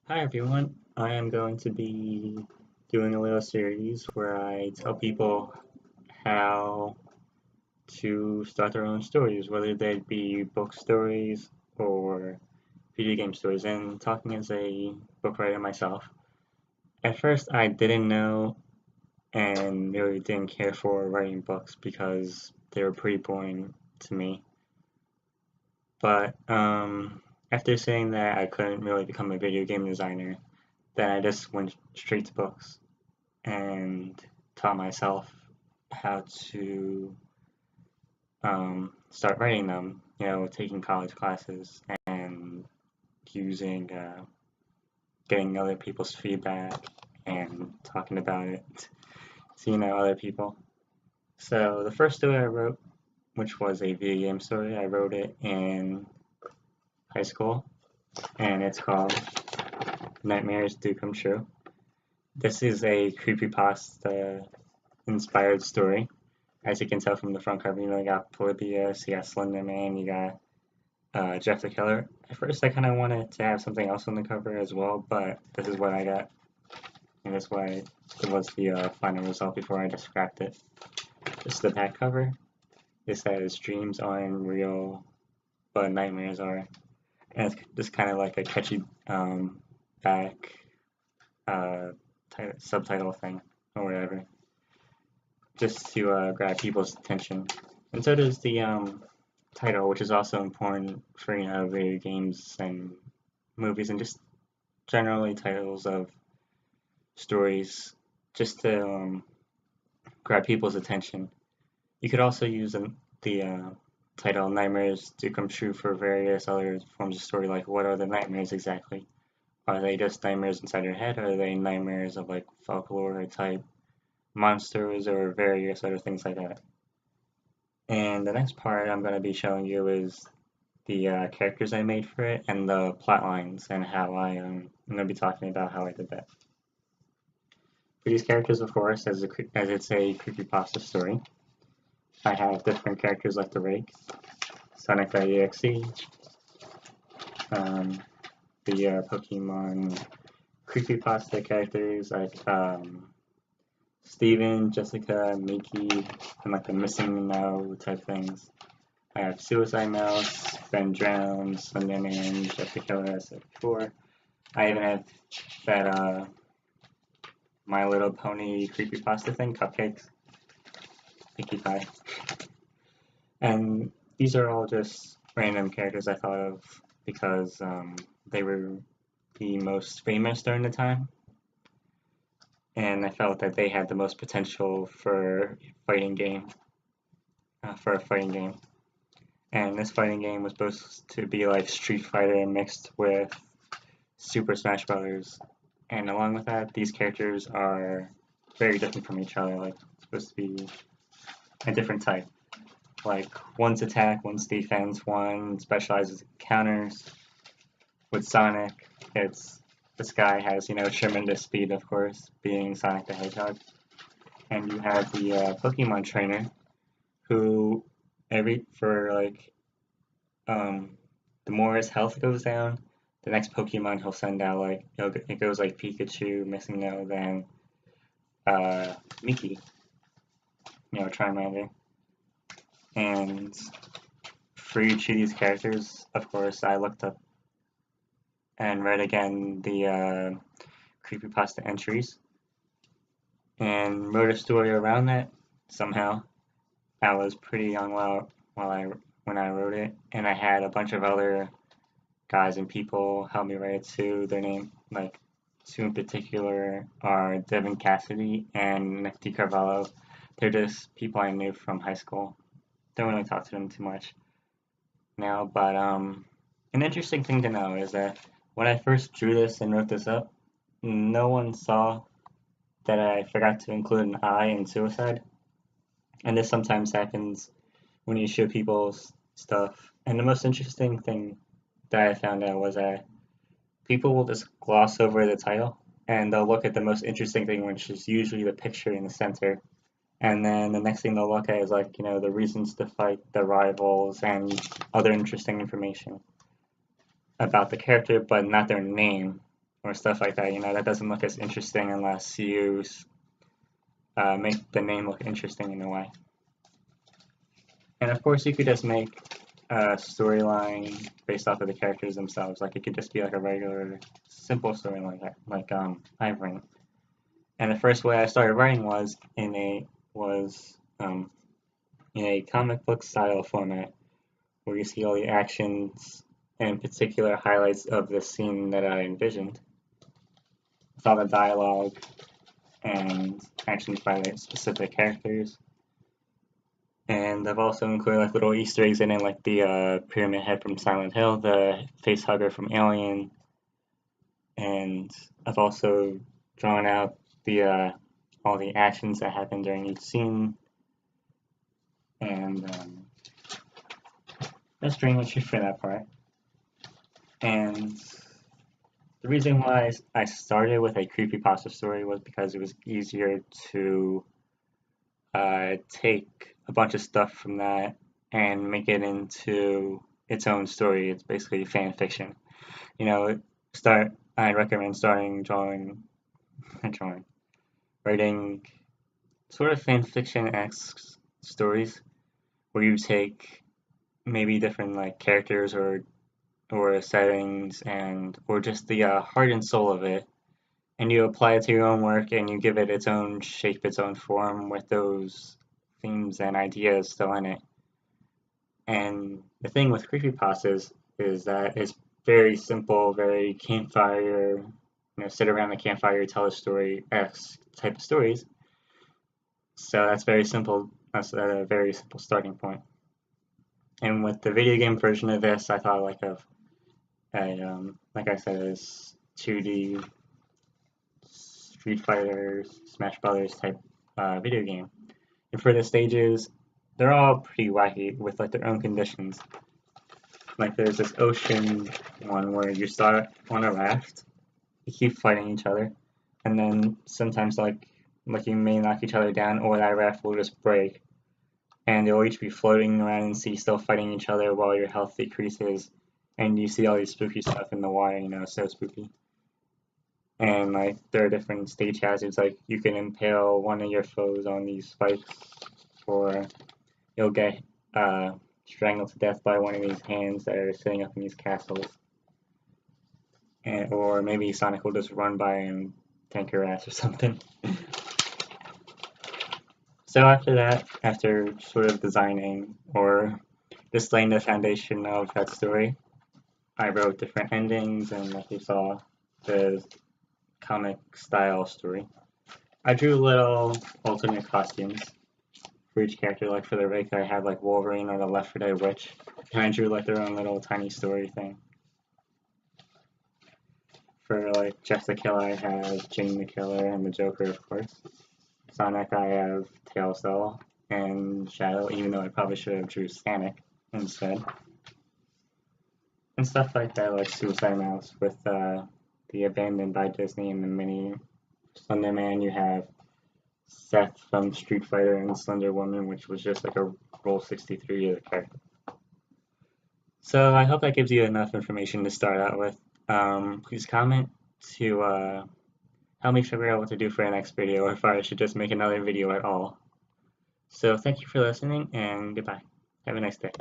Hi everyone, I am going to be doing a little series where I tell people how to start their own stories, whether they be book stories or video game stories. And talking as a book writer myself, at first I didn't know and really didn't care for writing books because they were pretty boring to me. But after saying that I couldn't really become a video game designer, then I just went straight to books and taught myself how to start writing them, taking college classes and using, getting other people's feedback and talking about it to, other people. So the first story I wrote, which was a video game story, I wrote it in high school, and it's called Nightmares Do Come True. This is a creepypasta inspired story. As you can tell from the front cover, you got Polybius, you got Slender Man, you got Jeff the Killer. At first, I kind of wanted to have something else on the cover as well, but this is what I got, and that's why it was the final result before I just scrapped it. This is the back cover. It says dreams aren't real, but nightmares are, and it's just kind of like a catchy back uh, subtitle thing or whatever, just to grab people's attention. And so does the title, which is also important for video games and movies, and just generally titles of stories, just to grab people's attention. You could also use the title "Nightmares Do Come True" for various other forms of story, like what are the nightmares exactly? Are they just nightmares inside your head? Or are they nightmares of like folklore type monsters or various other things like that? And the next part I'm going to be showing you is the characters I made for it and the plot lines and how I'm going to be talking about how I did that. For these characters, of course, as it's a creepypasta story, I have different characters like the Rake, Sonic.exe, um, the Pokemon creepypasta characters like Steven, Jessica, Miki, and like the Missing No type things. I have Suicide Mouse, Ben Drowns, Slenderman, Jeff the Killer, as I said before. I even have that My Little Pony creepypasta thing, Cupcakes, Pinkie Pie. And these are all just random characters I thought of because they were the most famous during the time. And I felt that they had the most potential for fighting game, for a fighting game. And this fighting game was supposed to be like Street Fighter mixed with Super Smash Brothers. And along with that, these characters are very different from each other. Like, it's supposed to be a different type. Like, one's attack, one's defense, one specializes in counters. With Sonic, this guy has, tremendous speed, of course, being Sonic the Hedgehog. And you have the Pokemon trainer, who the more his health goes down, the next Pokemon he'll send out, like, it goes like Pikachu, Missing No, then Mickey, Charmander. And for each of these characters, of course, I looked up and read again the creepypasta entries and wrote a story around that somehow. I was pretty young when I wrote it, and I had a bunch of other guys and people help me write it too. Their name, like two in particular, are Devin Cassidy and Nick DiCarvalho. They're just people I knew from high school. Don't really talk to them too much now, but an interesting thing to know is that when I first drew this and wrote this up, no one saw that I forgot to include an I in suicide. And this sometimes happens when you show people stuff. And the most interesting thing that I found out was that people will just gloss over the title and they'll look at the most interesting thing, which is usually the picture in the center. And then the next thing they'll look at is like, the reasons to fight, the rivals, and other interesting information about the character, but not their name. or stuff like that. You know, that doesn't look as interesting unless you make the name look interesting in a way. And of course, you could just make a storyline based off of the characters themselves. Like, it could just be like a regular, simple storyline, like I've written. And the first way I started writing was in a comic book style format, where you see all the actions and particular highlights of the scene that I envisioned, with all the dialogue and actions by the specific characters. And I've also included like little Easter eggs in it, like the Pyramid Head from Silent Hill, the Face Hugger from Alien, and I've also drawn out the all the actions that happen during each scene, and that's pretty much it for that part. And the reason why I started with a creepypasta story was because it was easier to take a bunch of stuff from that and make it into its own story. It's basically fan fiction. You know, I recommend writing sort of fan fiction-esque stories where you take maybe different like characters or settings or just the heart and soul of it, and you apply it to your own work and you give it its own shape, its own form with those themes and ideas still in it. And the thing with creepypastas is that it's very simple, very campfire, sit around the campfire, tell a story-esque type of stories. So that's very simple. That's a very simple starting point. And with the video game version of this, I thought like of like I said, is 2D Street Fighter, Smash Brothers type video game. And for the stages, they're all pretty wacky with like their own conditions. Like there's this ocean one where you start on a raft, you keep fighting each other, and then sometimes like you may knock each other down, or that raft will just break, and they'll each be floating around in sea, still fighting each other while your health decreases, and you see all these spooky stuff in the water. So spooky. And like there are different stage hazards, like you can impale one of your foes on these spikes, or you'll get strangled to death by one of these hands that are sitting up in these castles. Or maybe Sonic will just run by and tank your ass or something. So after that, after sort of designing or just laying the foundation of that story, I wrote different endings, and like you saw, the comic style story. I drew little alternate costumes for each character. Like for the Rake, I had like Wolverine or the Left 4 Dead Witch, and I drew like their own little tiny story thing. For like Jeff the Killer, I have Jane the Killer and the Joker, of course. Sonic, I have Tailsaw and Shadow, even though I probably should have drew Sonic instead. And stuff like that, like Suicide Mouse with the Abandoned by Disney and the mini Slender Man. You have Seth from Street Fighter and Slender Woman, which was just like a Roll 63 of the character. So I hope that gives you enough information to start out with. Please comment to help me figure out what to do for the next video, or if I should just make another video at all. So thank you for listening, and goodbye. Have a nice day.